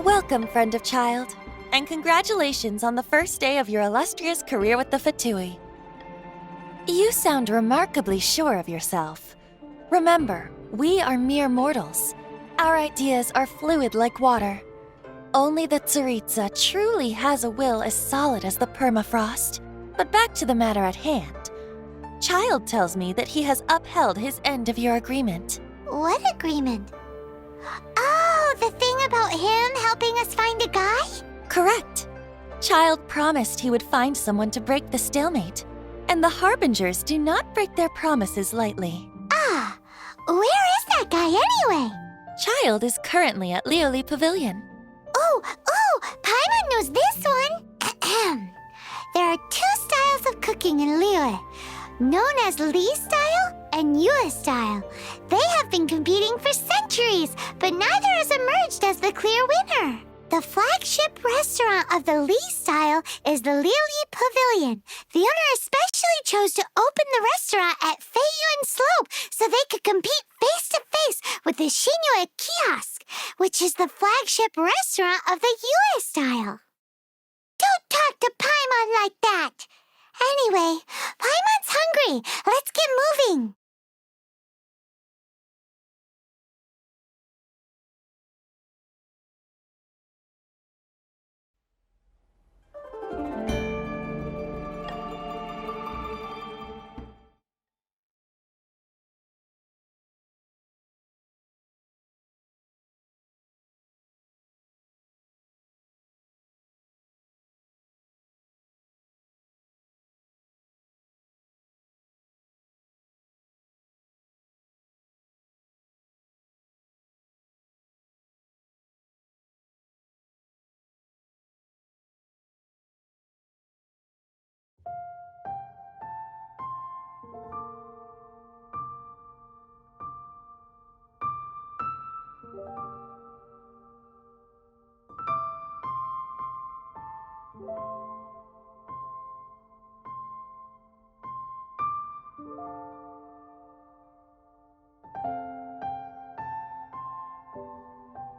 Welcome, friend of child, and congratulations on the first day of your illustrious career with the Fatui. You sound remarkably sure of yourself. Remember, we are mere mortals. Our ideas are fluid like water. Only the Tsaritsa truly has a will as solid as the permafrost. But back to the matter at hand. Child tells me that he has upheld his end of your agreement. What agreement? Oh, the thing about him helping us find a guy? Correct. Child promised he would find someone to break the stalemate. And the Harbingers do not break their promises lightly. Ah, where is that guy anyway? Child is currently at Lioli Pavilion. Oh, Paimon knows this one. There are two styles of cooking in Liyue, known as Li style and Yue style. They have been competing for centuries, but neither has emerged as the clear winner. The flagship restaurant of the Li style is the Lioli Pavilion. The owner especially chose to open the restaurant at Feiyuan Slope so they could compete face-to-face with the Shinyue Kiosk, which is the flagship restaurant of the Yue style. Don't talk to Paimon like that! Anyway, Paimon's hungry. Let's get moving.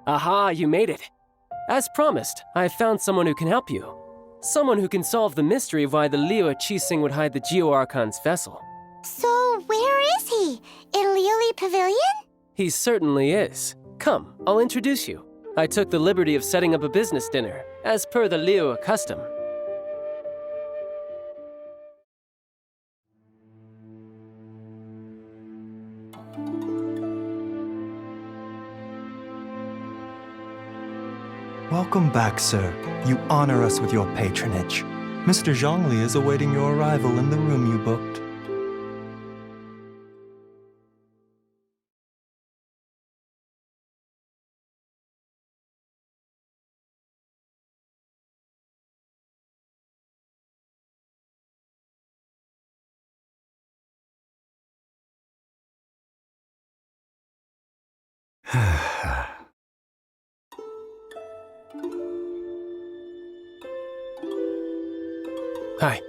Aha, you made it. As promised, I have found someone who can help you. Someone who can solve the mystery of why the Liyue Qixing would hide the Geo-Archon's vessel. So, where is he? In Lioli Pavilion? He certainly is. Come, I'll introduce you. I took the liberty of setting up a business dinner, as per the Liyue custom. Welcome back, sir. You honor us with your patronage. Mr. Zhongli is awaiting your arrival in the room you booked. Hi.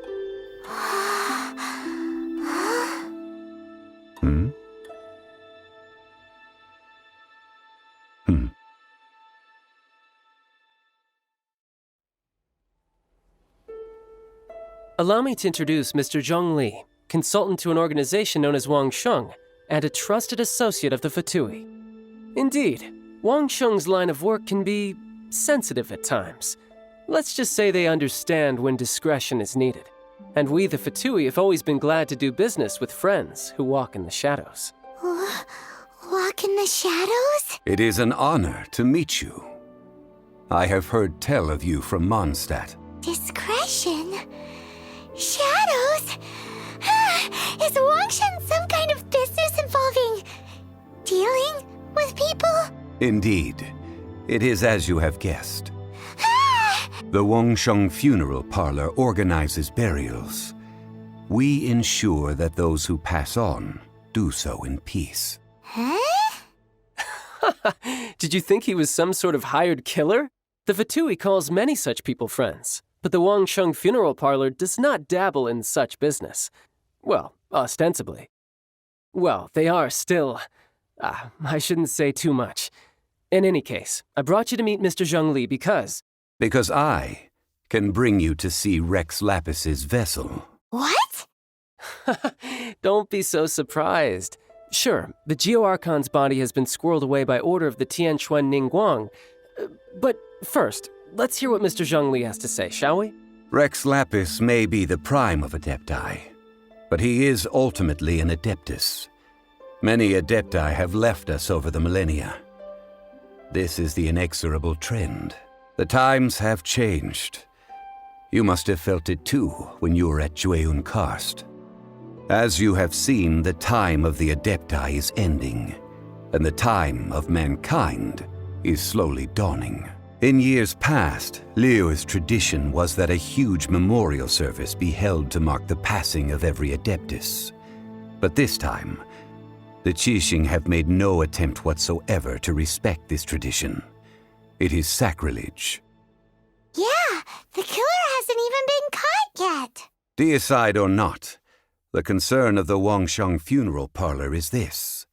Allow me to introduce Mr. Zhongli, consultant to an organization known as Wang Sheng, and a trusted associate of the Fatui. Indeed, Wang Sheng's line of work can be sensitive at times. Let's just say they understand when discretion is needed. And we, the Fatui, have always been glad to do business with friends who walk in the shadows. Walk in the shadows? It is an honor to meet you. I have heard tell of you from Mondstadt. Discretion? Shadows? Is Wangshan some kind of business involving dealing with people? Indeed. It is as you have guessed. The Wangsheng Funeral Parlor organizes burials. We ensure that those who pass on do so in peace. Huh? Did you think he was some sort of hired killer? The Fatui calls many such people friends, but the Wangsheng Funeral Parlor does not dabble in such business. Well, ostensibly. Well, they are still... I shouldn't say too much. In any case, I brought you to meet Mr. Zhongli because... Because I can bring you to see Rex Lapis's vessel. What? Don't be so surprised. Sure, the Geo-Archon's body has been squirreled away by order of the Tianquan Ningguang. But first, let's hear what Mr. Zhongli has to say, shall we? Rex Lapis may be the prime of Adepti, but he is ultimately an Adeptus. Many Adepti have left us over the millennia. This is the inexorable trend. The times have changed. You must have felt it too when you were at Jueyun Karst. As you have seen, the time of the Adepti is ending, and the time of mankind is slowly dawning. In years past, Liyue's tradition was that a huge memorial service be held to mark the passing of every Adeptus. But this time, the Qixing have made no attempt whatsoever to respect this tradition. It is sacrilege. Yeah, the killer hasn't even been caught yet. Deicide or not, the concern of the Wangsheng funeral parlor is this.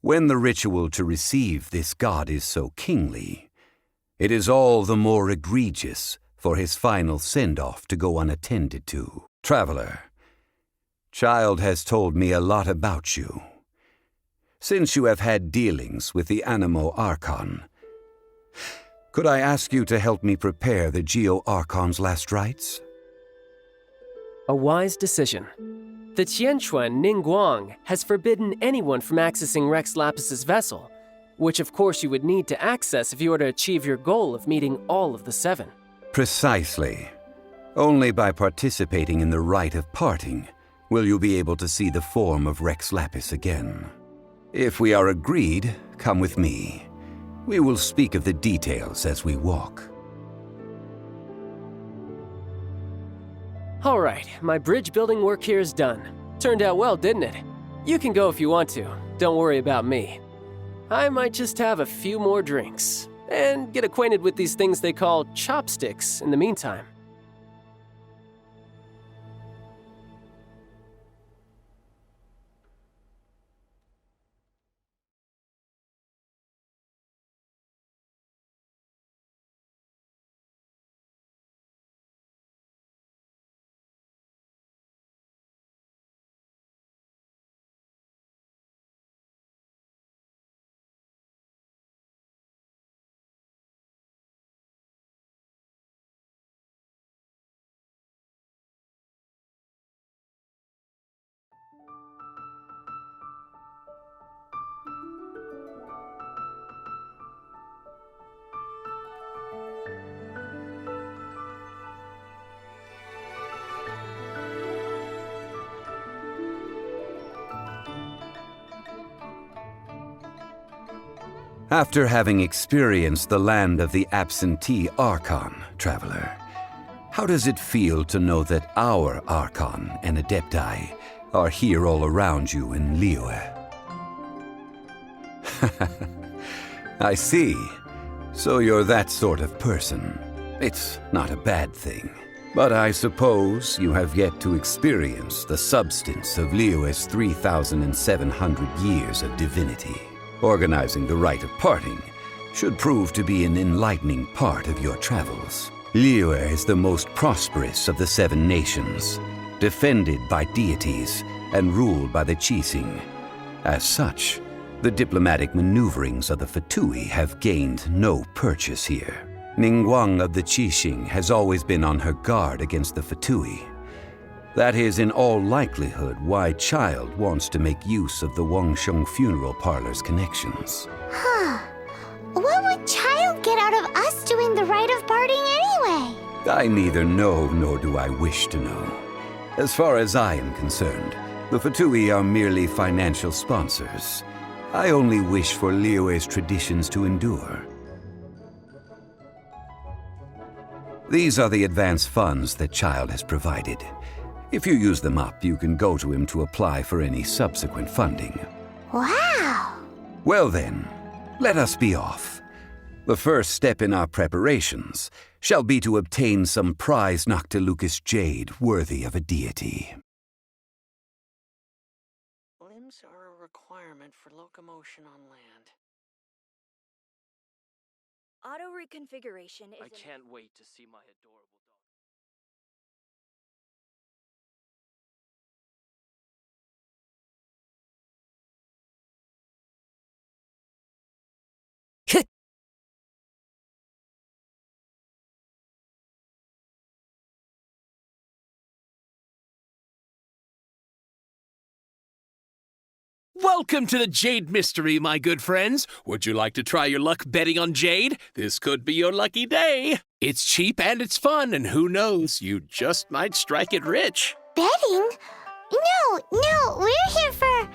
When the ritual to receive this god is so kingly, it is all the more egregious for his final send-off to go unattended to. Traveler, Child has told me a lot about you. Since you have had dealings with the Animo Archon, could I ask you to help me prepare the Geo-Archon's last rites? A wise decision. The Tianquan Ningguang has forbidden anyone from accessing Rex Lapis's vessel, which of course you would need to access if you were to achieve your goal of meeting all of the seven. Precisely. Only by participating in the rite of parting will you be able to see the form of Rex Lapis again. If we are agreed, come with me. We will speak of the details as we walk. All right, my bridge building work here is done. Turned out well, didn't it? You can go if you want to. Don't worry about me. I might just have a few more drinks and get acquainted with these things they call chopsticks in the meantime. After having experienced the land of the absentee Archon, traveler, how does it feel to know that our Archon and Adepti are here all around you in Liyue? I see. So you're that sort of person. It's not a bad thing. But I suppose you have yet to experience the substance of Liyue's 3,700 years of divinity. Organizing the rite of parting should prove to be an enlightening part of your travels. Liyue is the most prosperous of the 7 nations, defended by deities and ruled by the Qixing. As such, the diplomatic maneuverings of the Fatui have gained no purchase here. Ningguang of the Qixing has always been on her guard against the Fatui. That is in all likelihood why Child wants to make use of the Wangsheng funeral parlor's connections. Huh. What would Child get out of us doing the rite of parting anyway? I neither know nor do I wish to know. As far as I am concerned, the Fatui are merely financial sponsors. I only wish for Liyue's traditions to endure. These are the advance funds that Child has provided. If you use them up, you can go to him to apply for any subsequent funding. Wow! Well then, let us be off. The first step in our preparations shall be to obtain some prize Noctilucous jade worthy of a deity. Limbs are a requirement for locomotion on land. Auto reconfiguration is. I can't wait to see my adorable dog. Welcome to the Jade Mystery, my good friends. Would you like to try your luck betting on Jade? This could be your lucky day. It's cheap and it's fun, and who knows, you just might strike it rich. Betting? No, we're here for...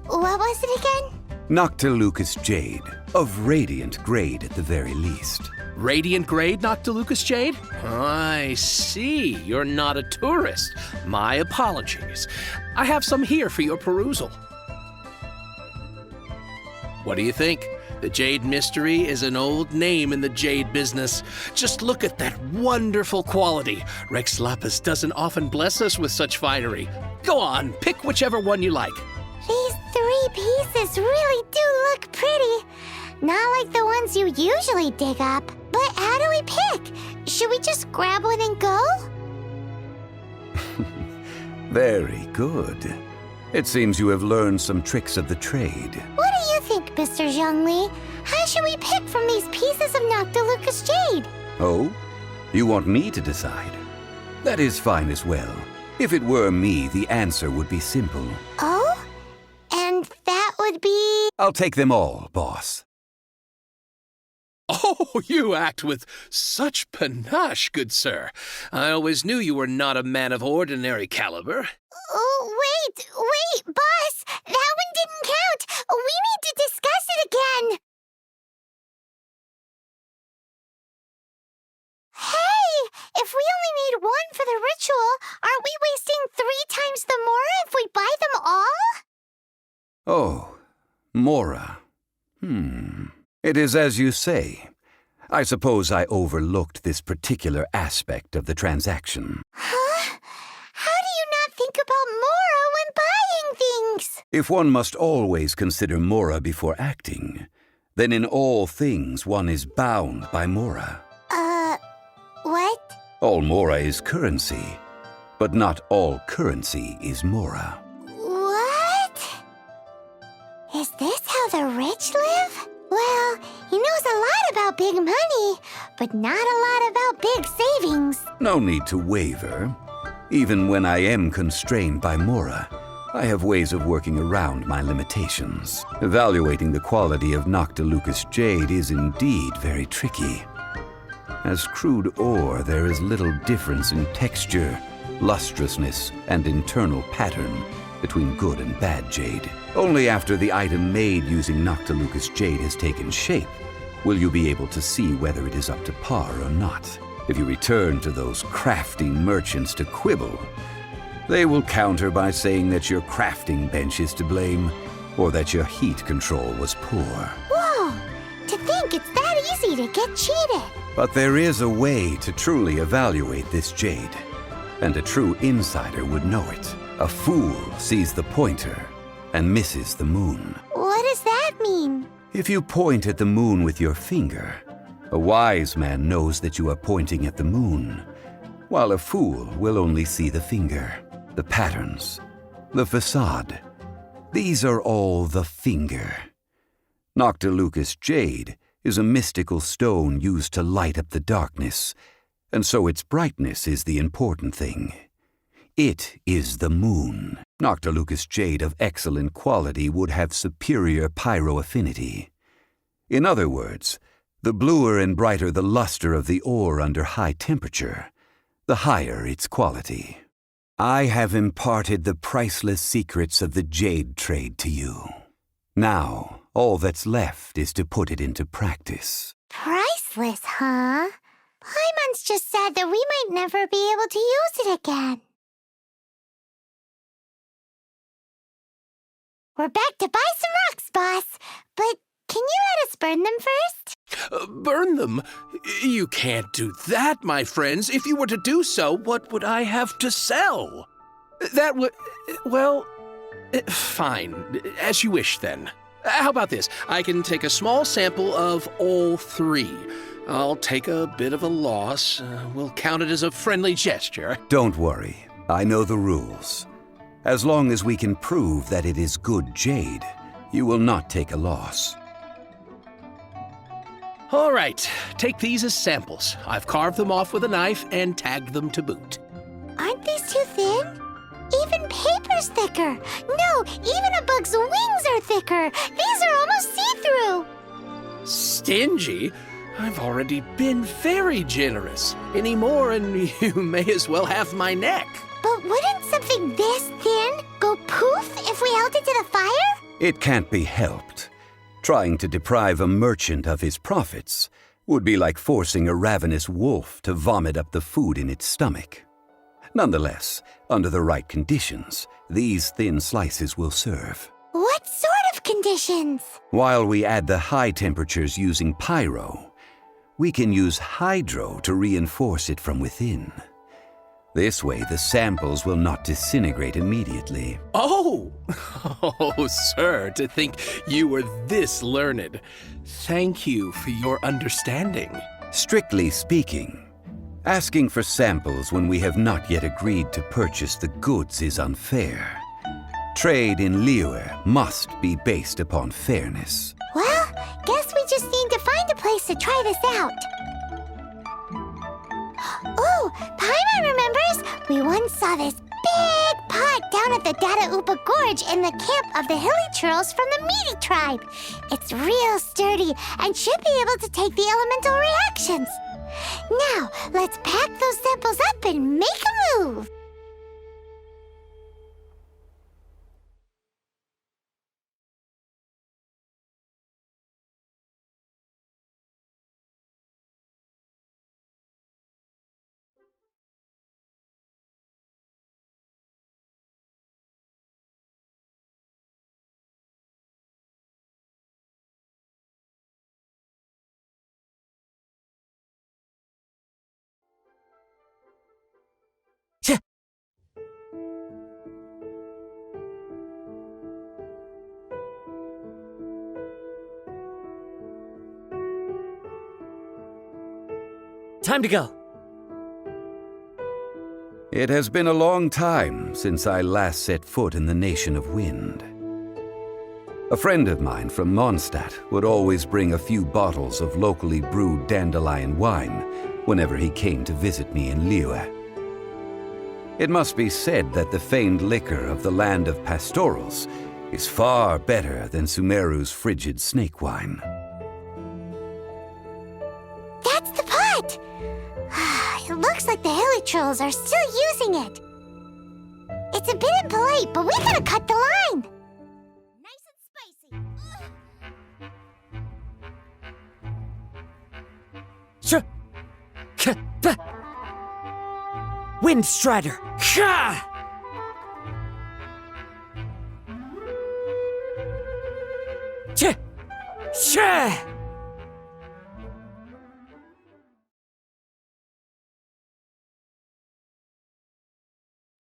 what was it again? Noctilucous Jade, of radiant grade at the very least. Radiant grade, Noctilucous Jade? I see. You're not a tourist. My apologies. I have some here for your perusal. What do you think? The Jade Mystery is an old name in the jade business. Just look at that wonderful quality. Rex Lapis doesn't often bless us with such finery. Go on, pick whichever one you like. These 3 pieces really do look pretty. Not like the ones you usually dig up. But how do we pick? Should we just grab one and go? Very good. It seems you have learned some tricks of the trade. What do you think, Mr. Zhongli? How should we pick from these pieces of Noctilucous Jade? Oh? You want me to decide? That is fine as well. If it were me, the answer would be simple. Oh? And that would be... I'll take them all, boss. Oh, you act with such panache, good sir. I always knew you were not a man of ordinary caliber. Oh, wait, boss! That one didn't count! We need to discuss it again! Hey! If we only need one for the ritual, aren't we wasting 3 times the Mora if we buy them all? Oh, Mora. It is as you say. I suppose I overlooked this particular aspect of the transaction. Huh? How do you not think about Mora when buying things? If one must always consider Mora before acting, then in all things one is bound by Mora. What? All Mora is currency, but not all currency is Mora. What? Is this how the rich live? Well, he knows a lot about big money, but not a lot about big savings. No need to waver. Even when I am constrained by Mora, I have ways of working around my limitations. Evaluating the quality of Noctilucous Jade is indeed very tricky. As crude ore, there is little difference in texture, lustrousness, and internal pattern between good and bad jade. Only after the item made using Noctilucous Jade has taken shape will you be able to see whether it is up to par or not. If you return to those crafty merchants to quibble, they will counter by saying that your crafting bench is to blame or that your heat control was poor. Whoa! To think it's that easy to get cheated. But there is a way to truly evaluate this jade, and a true insider would know it. A fool sees the pointer and misses the moon. What does that mean? If you point at the moon with your finger, a wise man knows that you are pointing at the moon, while a fool will only see the finger, the patterns, the facade. These are all the finger. Noctilucous Jade is a mystical stone used to light up the darkness, and so its brightness is the important thing. It is the moon. Noctilucous Jade of excellent quality would have superior pyroaffinity. In other words, the bluer and brighter the luster of the ore under high temperature, the higher its quality. I have imparted the priceless secrets of the jade trade to you. Now, all that's left is to put it into practice. Priceless, huh? Paimon's just said that we might never be able to use it again. We're back to buy some rocks, boss. But can you let us burn them first? Burn them? You can't do that, my friends. If you were to do so, what would I have to sell? That would... well... fine. As you wish, then. How about this? I can take a small sample of all three. I'll take a bit of a loss. We'll count it as a friendly gesture. Don't worry. I know the rules. As long as we can prove that it is good jade, you will not take a loss. All right, take these as samples. I've carved them off with a knife and tagged them to boot. Aren't these too thin? Even paper's thicker. No, even a bug's wings are thicker. These are almost see-through. Stingy? I've already been very generous. Any more and you may as well have my neck. But wouldn't something this thin go poof if we held it to the fire? It can't be helped. Trying to deprive a merchant of his profits would be like forcing a ravenous wolf to vomit up the food in its stomach. Nonetheless, under the right conditions, these thin slices will serve. What sort of conditions? While we add the high temperatures using pyro, we can use hydro to reinforce it from within. This way, the samples will not disintegrate immediately. Oh! Oh, sir, to think you were this learned. Thank you for your understanding. Strictly speaking, asking for samples when we have not yet agreed to purchase the goods is unfair. Trade in Liyue must be based upon fairness. Well, guess we just need to find a place to try this out. Oh, Paimon remembers! We once saw this big pot down at the Dada Upa Gorge in the camp of the hilly churls from the Meaty tribe. It's real sturdy and should be able to take the elemental reactions. Now, let's pack those samples up and make a move. Time to go. It has been a long time since I last set foot in the Nation of Wind. A friend of mine from Mondstadt would always bring a few bottles of locally brewed dandelion wine whenever he came to visit me in Liyue. It must be said that the famed liquor of the land of pastorals is far better than Sumeru's frigid snake wine. That's the pot! It looks like the hilly trolls are still using it. It's a bit impolite, but we gotta cut the line. Nice and spicy. Wind Strider! Ka! Ch! Ch!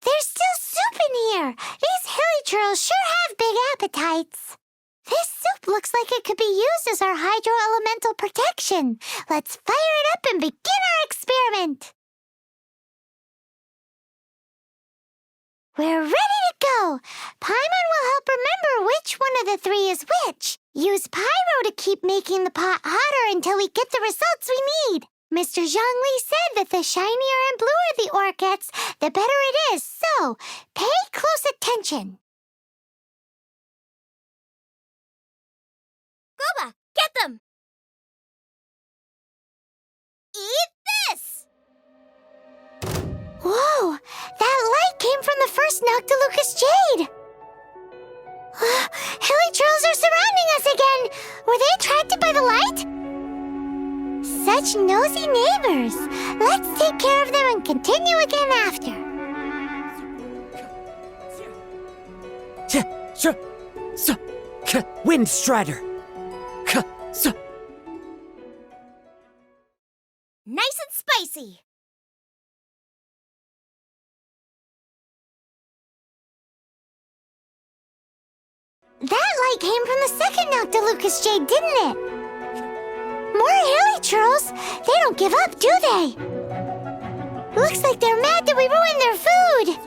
There's still soup in here. These hilly trolls sure have big appetites. This soup looks like it could be used as our hydro-elemental protection. Let's fire it up and begin our experiment. We're ready to go. Paimon will help remember which one of the three is which. Use pyro to keep making the pot hotter until we get the results we need. Mr. Zhongli said that the shinier and bluer the ore gets, the better it is, so pay close attention. Goba, get them! Eat this! Whoa, that light came from the first Noctilucous jade! Hilly trolls are surrounding us again! Were they attracted by the light? Such nosy neighbors! Let's take care of them and continue again after. Wind Strider! Nice and spicy! That light came from the second Noctilucous Jade, didn't it? More hilly churls. They don't give up, do they? Looks like they're mad that we ruined their food.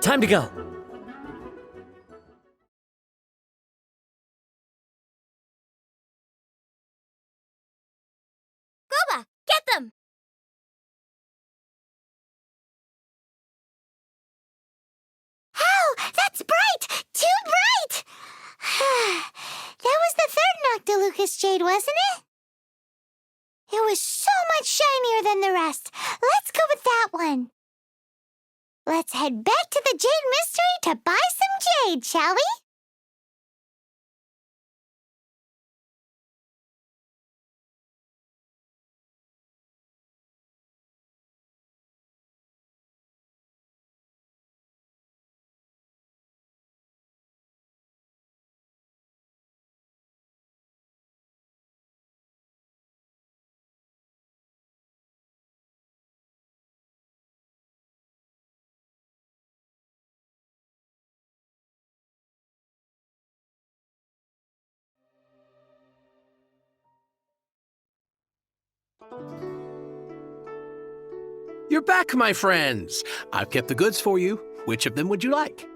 Time to go. Goba, get them! Ow, that's bright! Too bright! That was the third Noctilucous Jade, wasn't it? It was so much shinier than the rest. Let's go with that one. Let's head back to the Jade Mystery to buy some jade, shall we? You're back, my friends. I've kept the goods for you. Which of them would you like?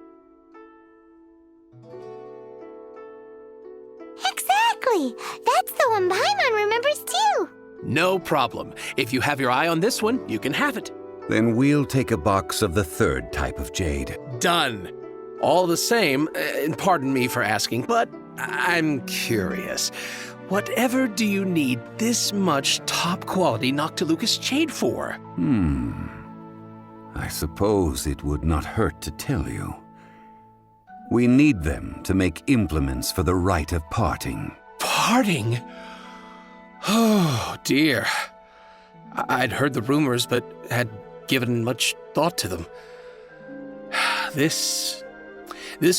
Exactly! That's the one Paimon remembers too! No problem. If you have your eye on this one, you can have it. Then we'll take a box of the third type of jade. Done. All the same, and pardon me for asking, but I'm curious. Whatever do you need this much top-quality Noctilucous jade for? I suppose it would not hurt to tell you. We need them to make implements for the rite of parting. Parting? Oh, dear. I'd heard the rumors, but had given much thought to them. This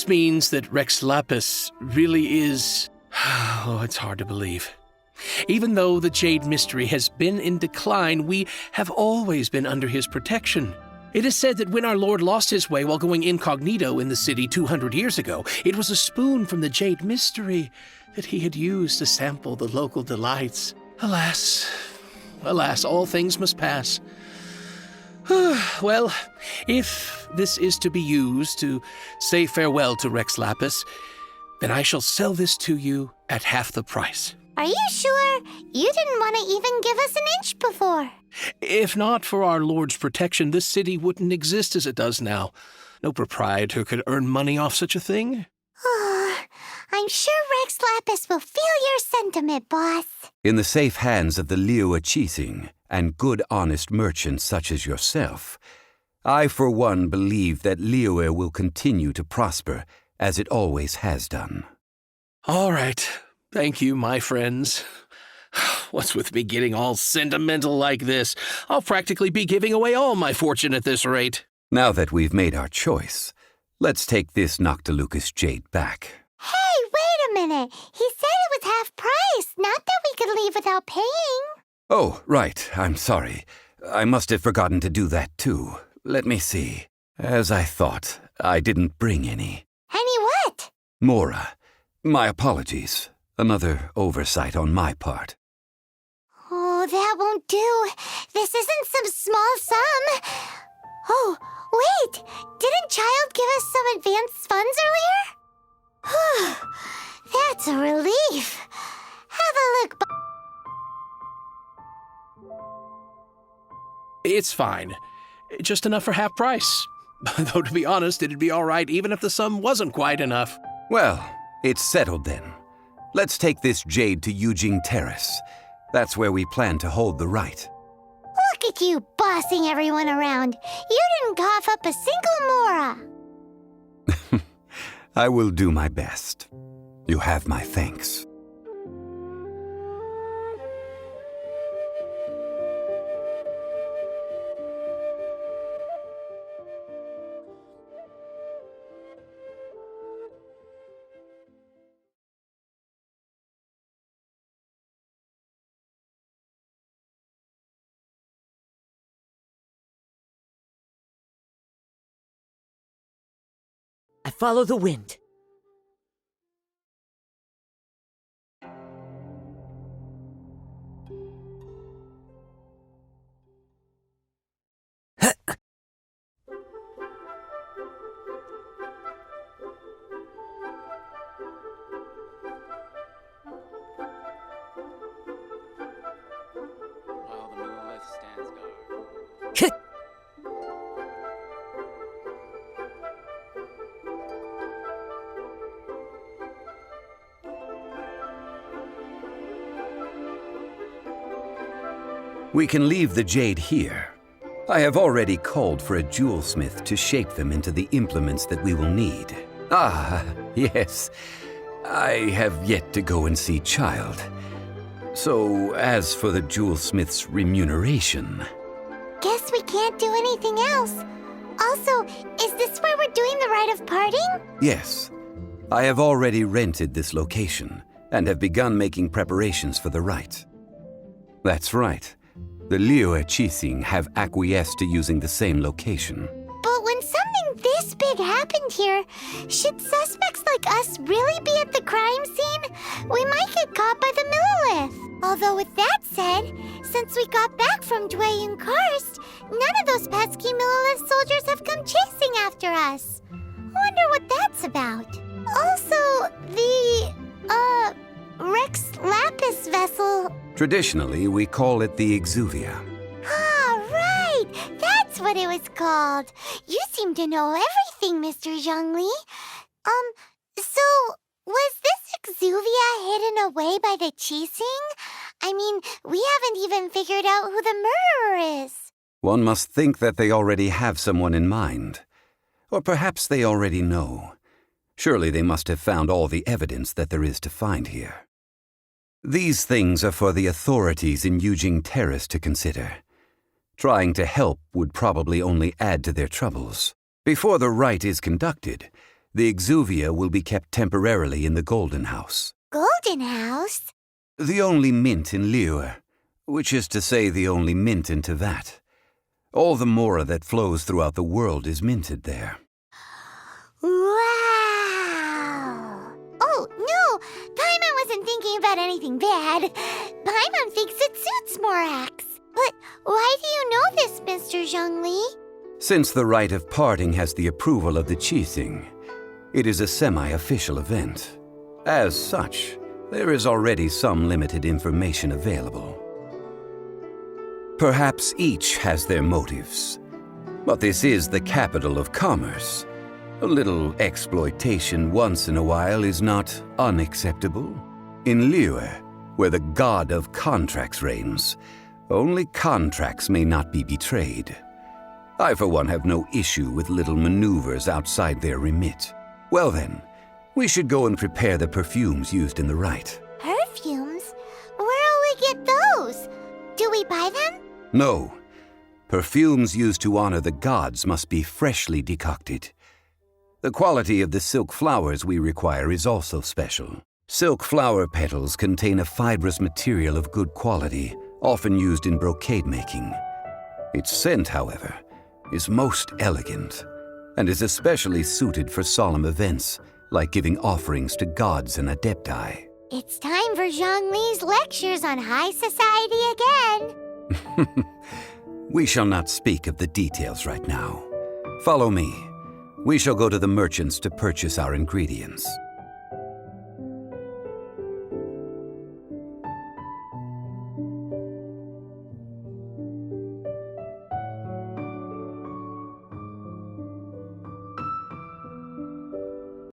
means that Rex Lapis really is... Oh, it's hard to believe. Even though the Jade Mystery has been in decline, we have always been under his protection. It is said that when our Lord lost his way while going incognito in the city 200 years ago, it was a spoon from the Jade Mystery that he had used to sample the local delights. Alas, all things must pass. Well, if this is to be used to say farewell to Rex Lapis, then I shall sell this to you at half the price. Are you sure? You didn't want to even give us an inch before. If not for our Lord's protection, this city wouldn't exist as it does now. No proprietor could earn money off such a thing. I'm sure Rex Lapis will feel your sentiment, boss. In the safe hands of the Liyue Qixing and good honest merchants such as yourself, I for one believe that Liyue will continue to prosper as it always has done. All right. Thank you, my friends. What's with me getting all sentimental like this? I'll practically be giving away all my fortune at this rate. Now that we've made our choice, let's take this Noctilucous jade back. Hey, wait a minute. He said it was half price, not that we could leave without paying. Oh, right. I'm sorry. I must have forgotten to do that too. Let me see. As I thought, I didn't bring any. Any what? Mora, my apologies. Another oversight on my part. Oh, that won't do. This isn't some small sum. Oh, wait. Didn't Child give us some advanced funds earlier? That's a relief. Have a look. It's fine. Just enough for half price. Though, to be honest, it'd be all right even if the sum wasn't quite enough. Well, it's settled then. Let's take this jade to Yujing Terrace. That's where we plan to hold the rite. Look at you bossing everyone around. You didn't cough up a single Mora. I will do my best. You have my thanks. follow the wind. While the moonlit stands guard. We can leave the jade here. I have already called for a jewelsmith to shape them into the implements that we will need. Ah, yes. I have yet to go and see Child. So, as for the jewelsmith's remuneration... Guess we can't do anything else. Also, is this where we're doing the rite of parting? Yes. I have already rented this location and have begun making preparations for the rite. That's right. The Liyue Qixing have acquiesced to using the same location. But when something this big happened here, should suspects like us really be at the crime scene? We might get caught by the Millilith. Although with that said, since we got back from Dwayun Karst, none of those pesky Millilith soldiers have come chasing after us. Wonder what that's about. Also, the, Rex Lapis vessel... Traditionally, we call it the Exuvia. Ah, right! That's what it was called. You seem to know everything, Mr. Zhongli. So, was this Exuvia hidden away by the Qixing? I mean, we haven't even figured out who the murderer is. One must think that they already have someone in mind. Or perhaps they already know. Surely they must have found all the evidence that there is to find here. These things are for the authorities in Yujing Terrace to consider. Trying to help would probably only add to their troubles. Before the rite is conducted, the Exuvia will be kept temporarily in the Golden House. Golden House? The only mint in Liyue, which is to say the only mint in Tevat. All the mora that flows throughout the world is minted there. Wow! Oh, no! Paimon wasn't thinking about anything bad. Paimon thinks it suits Morax. But why do you know this, Mr. Zhongli? Since the rite of parting has the approval of the Qixing, it is a semi-official event. As such, there is already some limited information available. Perhaps each has their motives, but this is the capital of commerce. A little exploitation once in a while is not unacceptable. In Liyue, where the god of contracts reigns, only contracts may not be betrayed. I, for one, have no issue with little maneuvers outside their remit. Well then, we should go and prepare the perfumes used in the rite. Perfumes? Where'll we get those? Do we buy them? No. Perfumes used to honor the gods must be freshly decocted. The quality of the silk flowers we require is also special. Silk flower petals contain a fibrous material of good quality, often used in brocade making. Its scent, however, is most elegant, and is especially suited for solemn events, like giving offerings to gods and adepti. It's time for Zhongli's lectures on high society again. We shall not speak of the details right now. Follow me. We shall go to the merchants to purchase our ingredients.